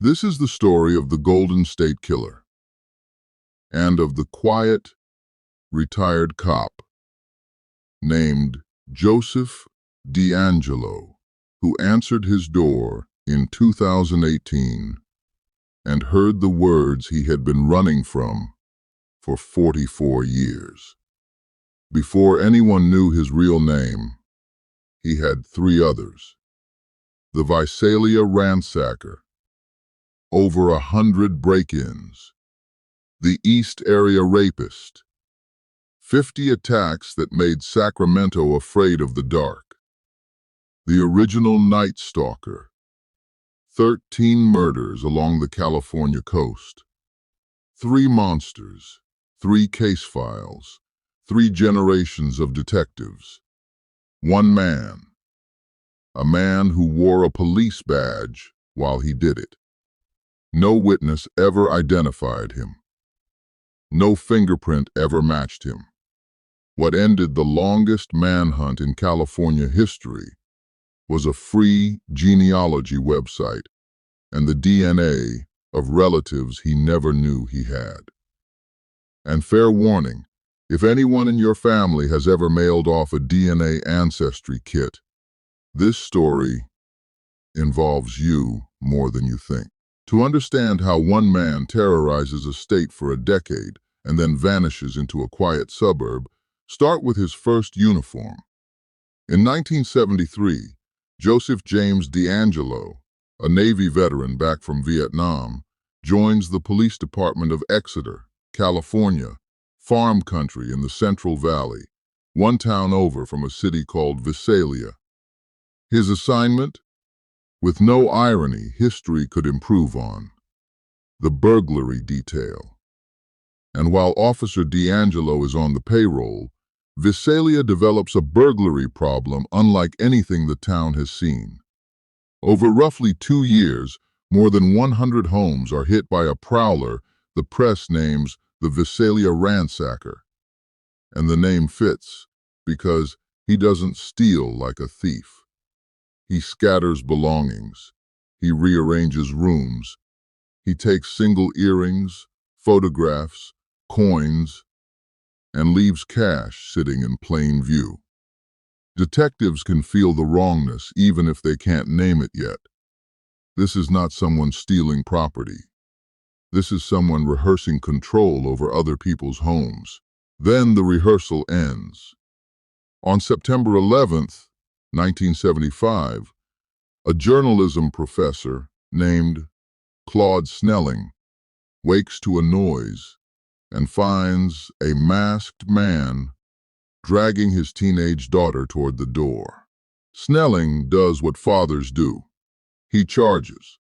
This is the story of the Golden State Killer and of the quiet, retired cop named Joseph DeAngelo, who answered his door in 2018 and heard the words he had been running from for 44 years. Before anyone knew his real name, he had three others. The Visalia Ransacker, over 100 break-ins. The East Area Rapist, 50 attacks that made Sacramento afraid of the dark. The original Night Stalker, 13 murders along the California coast. 3 monsters, 3 case files, 3 generations of detectives. One man, a man who wore a police badge while he did it. No witness ever identified him. No fingerprint ever matched him. What ended the longest manhunt in California history was a free genealogy website and the DNA of relatives he never knew he had. And fair warning, if anyone in your family has ever mailed off a DNA ancestry kit, this story involves you more than you think. To understand how one man terrorizes a state for a decade and then vanishes into a quiet suburb, start with his first uniform. In 1973, Joseph James DeAngelo, a Navy veteran back from Vietnam, joins the police department of Exeter, California, farm country in the Central Valley, one town over from a city called Visalia. His assignment? With no irony history could improve on, the burglary detail. And while Officer DeAngelo is on the payroll, Visalia develops a burglary problem unlike anything the town has seen. Over roughly 2 years, more than 100 homes are hit by a prowler the press names the Visalia Ransacker. And the name fits, because he doesn't steal like a thief. He scatters belongings. He rearranges rooms. He takes single earrings, photographs, coins, and leaves cash sitting in plain view. Detectives can feel the wrongness even if they can't name it yet. This is not someone stealing property. This is someone rehearsing control over other people's homes. Then the rehearsal ends. On September 11th, 1975, a journalism professor named Claude Snelling wakes to a noise and finds a masked man dragging his teenage daughter toward the door. Snelling does what fathers do. He charges.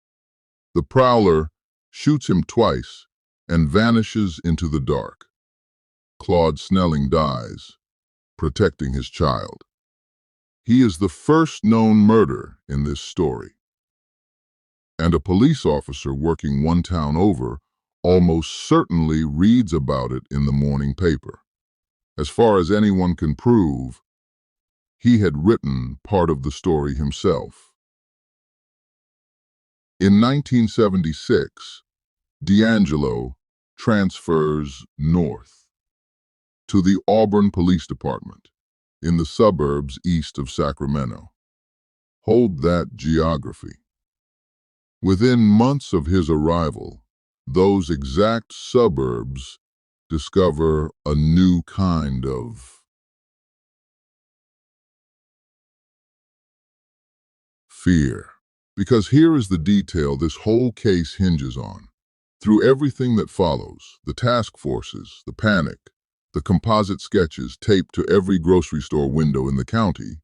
The prowler shoots him twice and vanishes into the dark. Claude Snelling dies, protecting his child. He is the first known murder in this story. And a police officer working one town over almost certainly reads about it in the morning paper. As far as anyone can prove, he had written part of the story himself. In 1976, DeAngelo transfers north to the Auburn Police Department in the suburbs east of Sacramento. Hold that geography. Within months of his arrival, those exact suburbs discover a new kind of fear. Because here is the detail this whole case hinges on. Through everything that follows, the task forces, the panic, the composite sketches taped to every grocery store window in the county,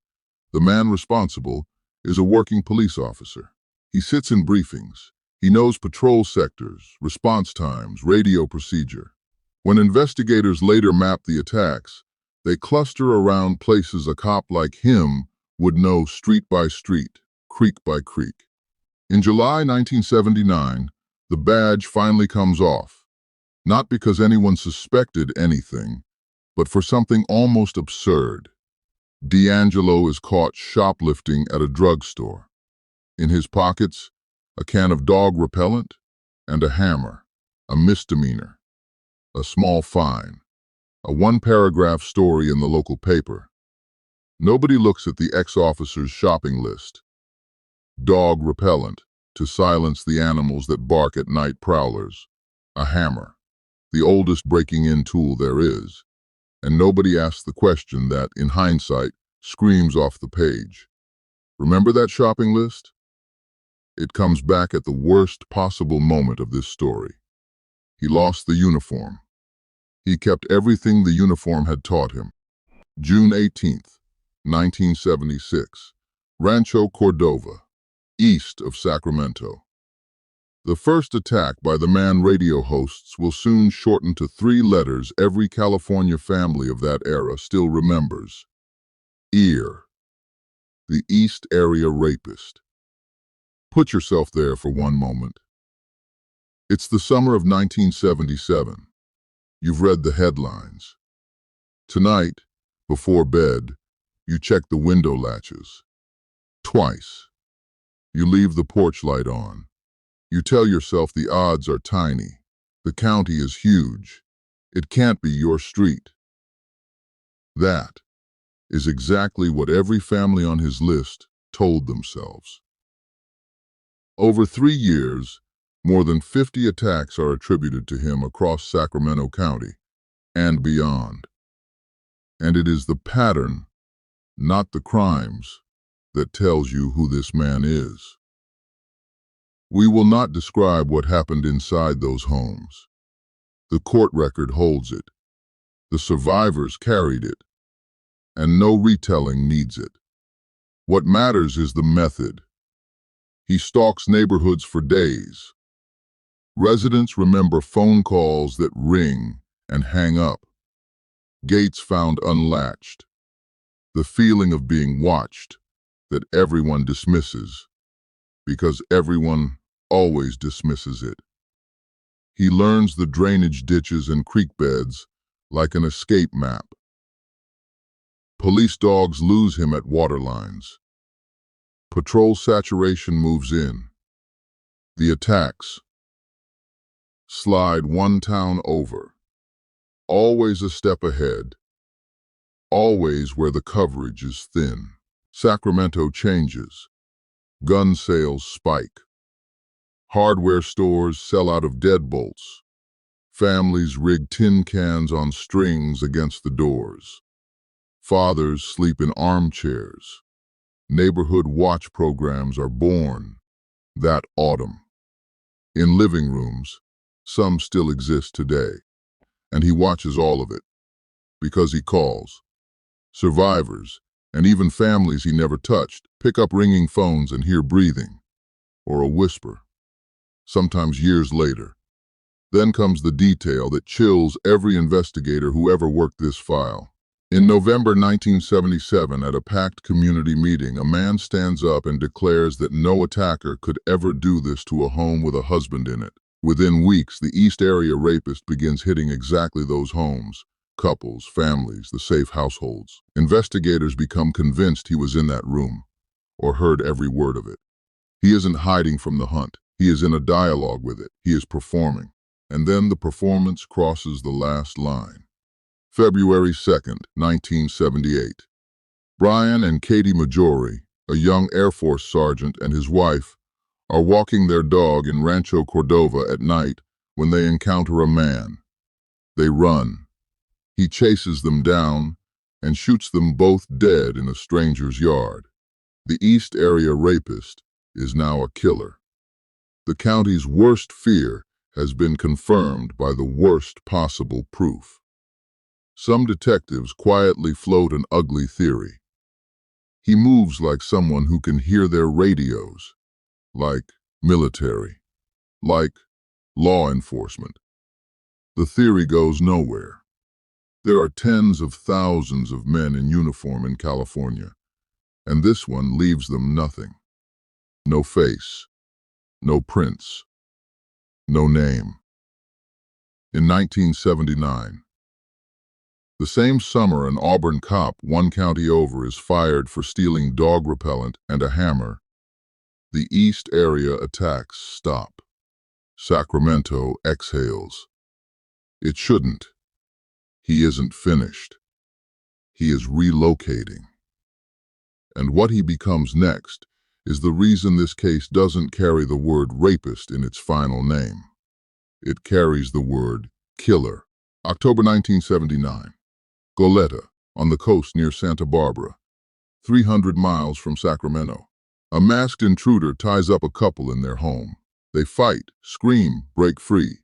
the man responsible is a working police officer. He sits in briefings. He knows patrol sectors, response times, radio procedure. When investigators later map the attacks, they cluster around places a cop like him would know street by street, creek by creek. In July 1979, the badge finally comes off, not because anyone suspected anything, but for something almost absurd. DeAngelo is caught shoplifting at a drugstore. In his pockets, a can of dog repellent, and a hammer, a misdemeanor, a small fine, a one-paragraph story in the local paper. Nobody looks at the ex-officer's shopping list. Dog repellent, to silence the animals that bark at night prowlers. A hammer, the oldest breaking-in tool there is. And nobody asks the question that, in hindsight, screams off the page. Remember that shopping list? It comes back at the worst possible moment of this story. He lost the uniform. He kept everything the uniform had taught him. June 18th, 1976, Rancho Cordova, east of Sacramento. The first attack by the man radio hosts will soon shorten to 3 letters every California family of that era still remembers. EAR, the East Area Rapist. Put yourself there for one moment. It's the summer of 1977. You've read the headlines. Tonight, before bed, you check the window latches. Twice. You leave the porch light on. You tell yourself the odds are tiny. The county is huge. It can't be your street. That is exactly what every family on his list told themselves. Over 3 years, more than 50 attacks are attributed to him across Sacramento County and beyond. And it is the pattern, not the crimes, that tells you who this man is. We will not describe what happened inside those homes. The court record holds it. The survivors carried it. And no retelling needs it. What matters is the method. He stalks neighborhoods for days. Residents remember phone calls that ring and hang up. Gates found unlatched. The feeling of being watched that everyone dismisses, because everyone always dismisses it. He learns the drainage ditches and creek beds like an escape map. Police dogs lose him at water lines. Patrol saturation moves in. The attacks slide one town over. Always a step ahead. Always where the coverage is thin. Sacramento changes. Gun sales spike. Hardware stores sell out of deadbolts. Families rig tin cans on strings against the doors. Fathers sleep in armchairs. Neighborhood watch programs are born that autumn. In living rooms, some still exist today, and he watches all of it because he calls. Survivors, and even families he never touched, pick up ringing phones and hear breathing, or a whisper, sometimes years later. Then comes the detail that chills every investigator who ever worked this file. In November 1977, at a packed community meeting, a man stands up and declares that no attacker could ever do this to a home with a husband in it. Within weeks, the East Area Rapist begins hitting exactly those homes. Couples, families, the safe households. Investigators become convinced he was in that room, or heard every word of it. He isn't hiding from the hunt. He is in a dialogue with it. He is performing. And then the performance crosses the last line. February 2nd, 1978. Brian and Katie Majori, a young Air Force sergeant, and his wife, are walking their dog in Rancho Cordova at night when they encounter a man. They run. He chases them down and shoots them both dead in a stranger's yard. The East Area Rapist is now a killer. The county's worst fear has been confirmed by the worst possible proof. Some detectives quietly float an ugly theory. He moves like someone who can hear their radios, like military, like law enforcement. The theory goes nowhere. There are tens of thousands of men in uniform in California, and this one leaves them nothing. No face, no prints, no name. In 1979, the same summer, an Auburn cop 1 county over is fired for stealing dog repellent and a hammer. The East Area attacks stop. Sacramento exhales. It shouldn't. He isn't finished. He is relocating. And what he becomes next is the reason this case doesn't carry the word rapist in its final name. It carries the word killer. October 1979. Goleta, on the coast near Santa Barbara, 300 miles from Sacramento. A masked intruder ties up a couple in their home. They fight, scream, break free.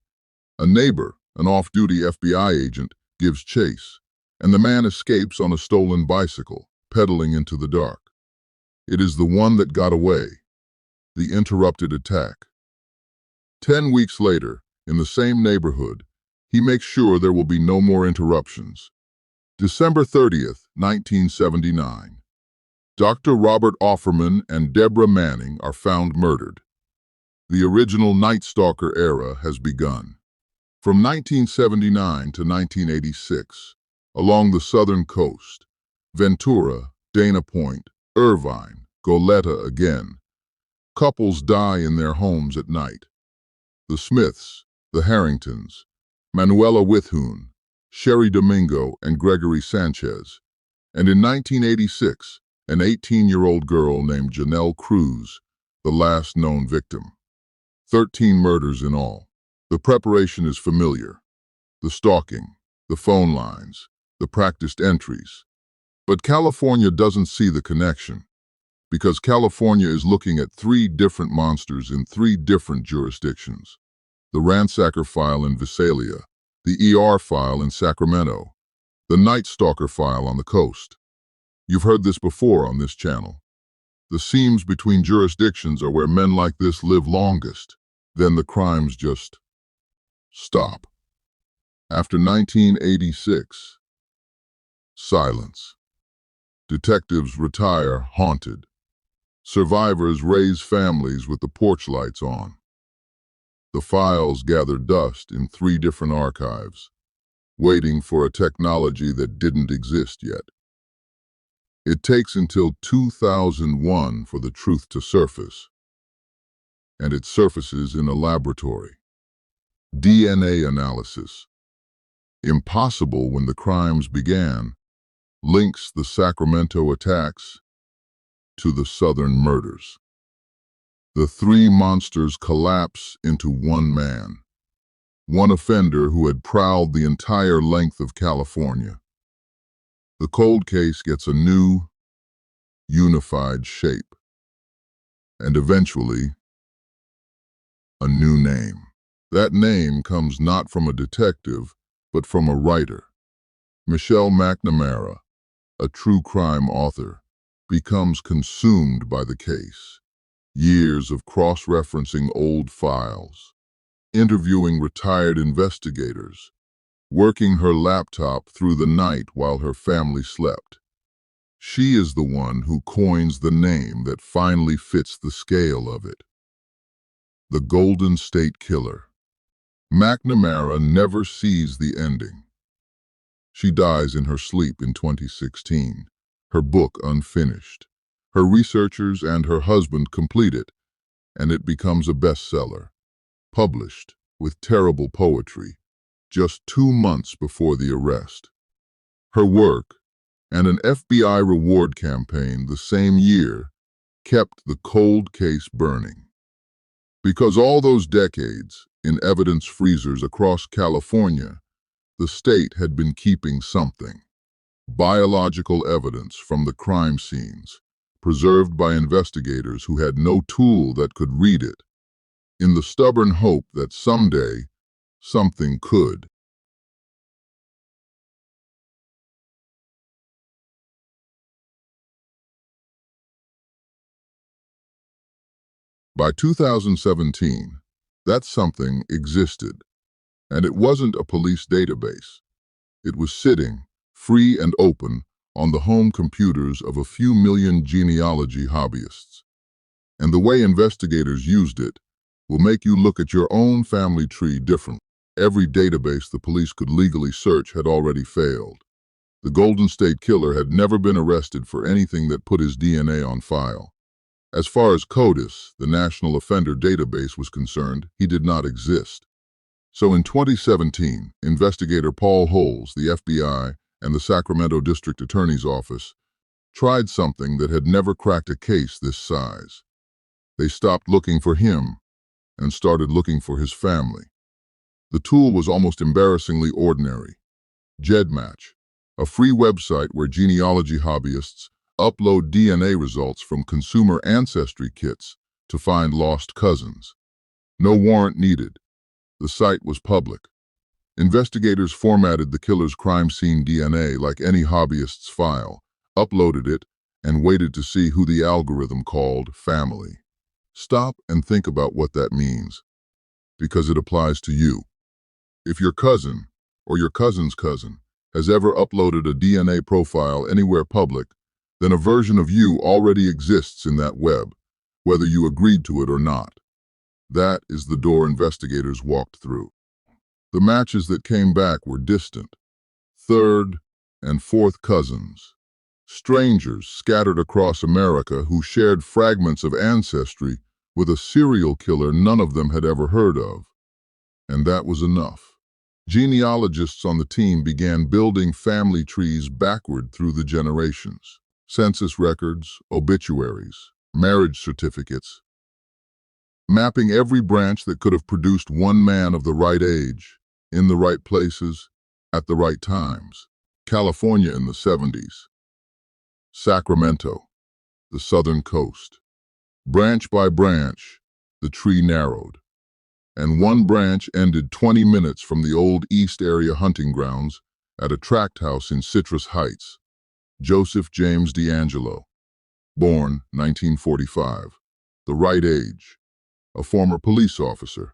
A neighbor, an off-duty FBI agent, gives chase, and the man escapes on a stolen bicycle, pedaling into the dark. It is the one that got away, the interrupted attack. 10 weeks later, in the same neighborhood, he makes sure there will be no more interruptions. December 30th, 1979. Dr. Robert Offerman and Deborah Manning are found murdered. The original Night Stalker era has begun. From 1979 to 1986, along the southern coast, Ventura, Dana Point, Irvine, Goleta again, couples die in their homes at night. The Smiths, the Harringtons, Manuela Withhoon, Sherry Domingo, and Gregory Sanchez, and in 1986, an 18-year-old girl named Janelle Cruz, the last known victim. 13 murders in all. The preparation is familiar. The stalking, the phone lines, the practiced entries. But California doesn't see the connection, because California is looking at 3 different monsters in 3 different jurisdictions. The Ransacker file in Visalia, the ER file in Sacramento, the Night Stalker file on the coast. You've heard this before on this channel. The seams between jurisdictions are where men like this live longest. Then the crimes just stop. After 1986, silence. Detectives retire haunted. Survivors raise families with the porch lights on. The files gather dust in 3 different archives, waiting for a technology that didn't exist yet. It takes until 2001 for the truth to surface, and it surfaces in a laboratory. DNA analysis, impossible when the crimes began, links the Sacramento attacks to the Southern murders. The 3 monsters collapse into one man, one offender who had prowled the entire length of California. The cold case gets a new, unified shape, and eventually, a new name. That name comes not from a detective, but from a writer. Michelle McNamara, a true crime author, becomes consumed by the case. Years of cross-referencing old files, interviewing retired investigators, working her laptop through the night while her family slept. She is the one who coins the name that finally fits the scale of it. The Golden State Killer. McNamara never sees the ending. She dies in her sleep in 2016, her book unfinished. Her researchers and her husband complete it, and it becomes a bestseller, published with terrible poetry, just 2 months before the arrest. Her work, and an FBI reward campaign the same year, kept the cold case burning. Because all those decades in evidence freezers across California, the state had been keeping something. Biological evidence from the crime scenes, preserved by investigators who had no tool that could read it, in the stubborn hope that someday, something could. By 2017, that something existed, and it wasn't a police database. It was sitting, free and open, on the home computers of a few million genealogy hobbyists. And the way investigators used it will make you look at your own family tree differently. Every database the police could legally search had already failed. The Golden State Killer had never been arrested for anything that put his DNA on file. As far as CODIS, the National Offender Database, was concerned, he did not exist. So in 2017, investigator Paul Holes, the FBI, and the Sacramento District Attorney's Office tried something that had never cracked a case this size. They stopped looking for him and started looking for his family. The tool was almost embarrassingly ordinary. GEDmatch, a free website where genealogy hobbyists upload DNA results from consumer ancestry kits to find lost cousins. No warrant needed. The site was public. Investigators formatted the killer's crime scene DNA like any hobbyist's file, uploaded it, and waited to see who the algorithm called family. Stop and think about what that means, because it applies to you. If your cousin, or your cousin's cousin, has ever uploaded a DNA profile anywhere public, then a version of you already exists in that web, whether you agreed to it or not. That is the door investigators walked through. The matches that came back were distant, third and fourth cousins, strangers scattered across America who shared fragments of ancestry with a serial killer none of them had ever heard of. And that was enough. Genealogists on the team began building family trees backward through the generations. Census records, obituaries, marriage certificates, mapping every branch that could have produced one man of the right age, in the right places, at the right times. California in the 70s. Sacramento, the southern coast. Branch by branch, the tree narrowed, and one branch ended 20 minutes from the old East Area hunting grounds at a tract house in Citrus Heights. Joseph James DeAngelo, born 1945, the right age, a former police officer,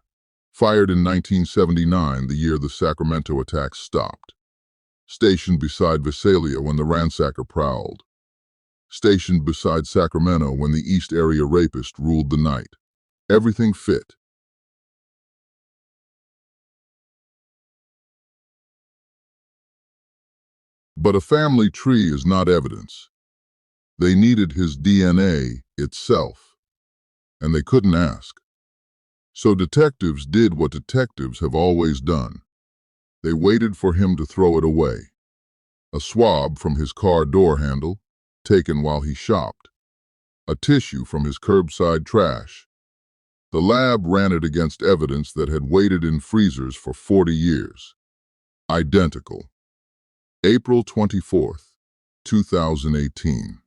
fired in 1979, the year the Sacramento attacks stopped. Stationed beside Visalia when the Ransacker prowled. Stationed beside Sacramento when the East Area Rapist ruled the night. Everything fit. But a family tree is not evidence. They needed his DNA itself, and they couldn't ask. So detectives did what detectives have always done. They waited for him to throw it away. A swab from his car door handle, taken while he shopped. A tissue from his curbside trash. The lab ran it against evidence that had waited in freezers for 40 years. Identical. April 24th, 2018.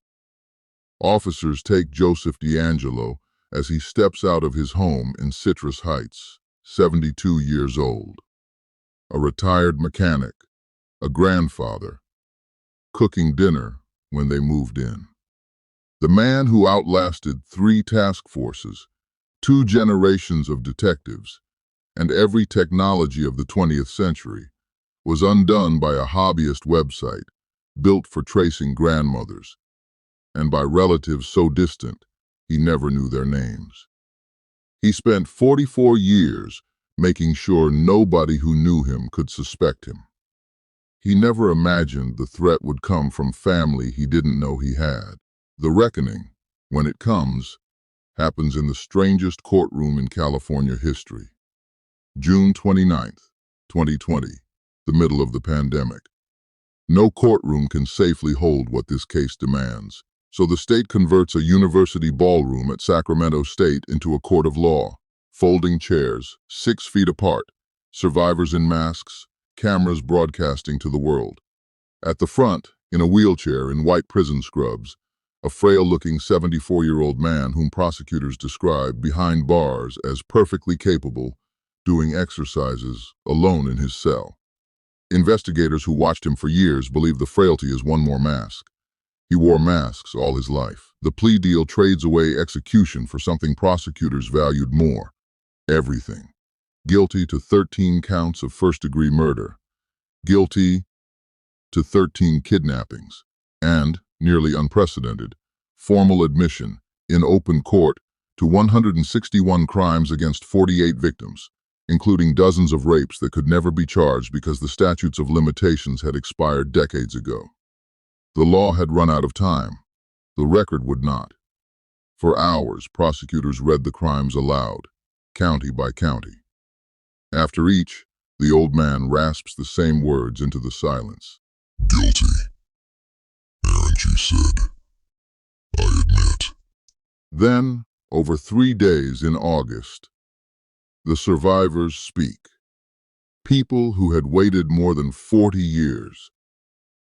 Officers take Joseph DeAngelo as he steps out of his home in Citrus Heights, 72 years old. A retired mechanic, a grandfather, cooking dinner when they moved in. The man who outlasted 3 task forces, 2 generations of detectives, and every technology of the 20th century, was undone by a hobbyist website built for tracing grandmothers, and by relatives so distant he never knew their names. He spent 44 years making sure nobody who knew him could suspect him. He never imagined the threat would come from family he didn't know he had. The reckoning, when it comes, happens in the strangest courtroom in California history. June 29th, 2020, the middle of the pandemic. No courtroom can safely hold what this case demands, so the state converts a university ballroom at Sacramento State into a court of law. Folding chairs, 6 feet apart, survivors in masks, cameras broadcasting to the world. At the front, in a wheelchair in white prison scrubs, a frail-looking 74-year-old man whom prosecutors describe behind bars as perfectly capable, doing exercises alone in his cell. Investigators who watched him for years believe the frailty is one more mask. He wore masks all his life. The plea deal trades away execution for something prosecutors valued more: everything. Guilty to 13 counts of first-degree murder. Guilty to 13 kidnappings. And, nearly unprecedented, formal admission, in open court, to 161 crimes against 48 victims, including dozens of rapes that could never be charged because the statutes of limitations had expired decades ago. The law had run out of time. The record would not. For hours, prosecutors read the crimes aloud, county by county. After each, the old man rasps the same words into the silence. Guilty. And you said, I admit. Then, over 3 days in August, the survivors speak. People who had waited more than 40 years,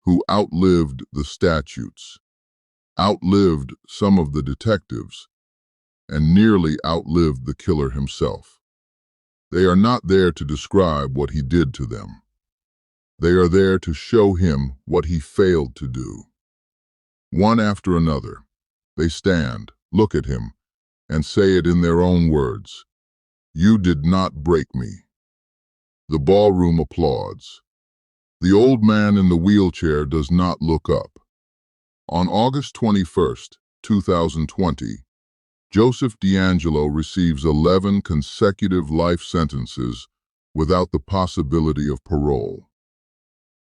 who outlived the statutes, outlived some of the detectives, and nearly outlived the killer himself. They are not there to describe what he did to them. They are there to show him what he failed to do. One after another, they stand, look at him, and say it in their own words. You did not break me. The ballroom applauds. The old man in the wheelchair does not look up. On August 21st, 2020, Joseph DeAngelo receives 11 consecutive life sentences without the possibility of parole.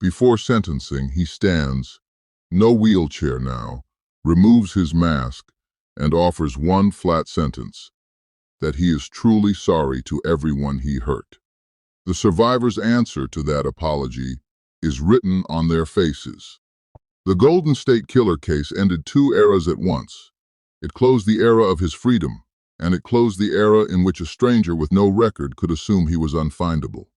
Before sentencing, he stands, no wheelchair now, removes his mask, and offers one flat sentence, that he is truly sorry to everyone he hurt. The survivors' answer to that apology is written on their faces. The Golden State Killer case ended 2 eras at once. It closed the era of his freedom, and it closed the era in which a stranger with no record could assume he was unfindable.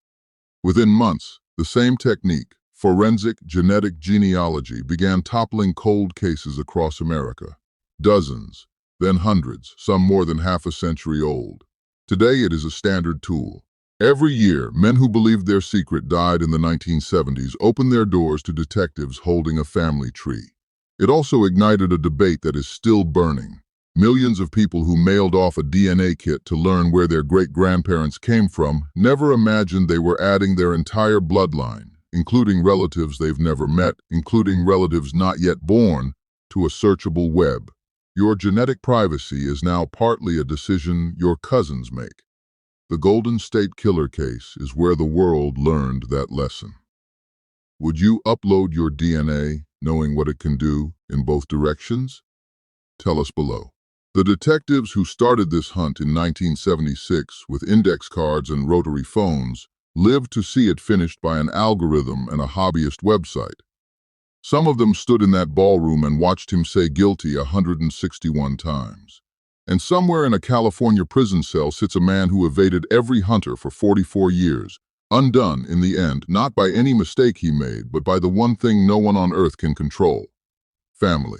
Within months, the same technique, forensic genetic genealogy, began toppling cold cases across America. Dozens, then hundreds, some more than half a century old. Today it is a standard tool. Every year, men who believed their secret died in the 1970s open their doors to detectives holding a family tree. It also ignited a debate that is still burning. Millions of people who mailed off a DNA kit to learn where their great-grandparents came from never imagined they were adding their entire bloodline, including relatives they've never met, including relatives not yet born, to a searchable web. Your genetic privacy is now partly a decision your cousins make. The Golden State Killer case is where the world learned that lesson. Would you upload your DNA, knowing what it can do, in both directions? Tell us below. The detectives who started this hunt in 1976 with index cards and rotary phones lived to see it finished by an algorithm and a hobbyist website. Some of them stood in that ballroom and watched him say guilty 161 times. And somewhere in a California prison cell sits a man who evaded every hunter for 44 years, undone in the end, not by any mistake he made, but by the one thing no one on earth can control: family.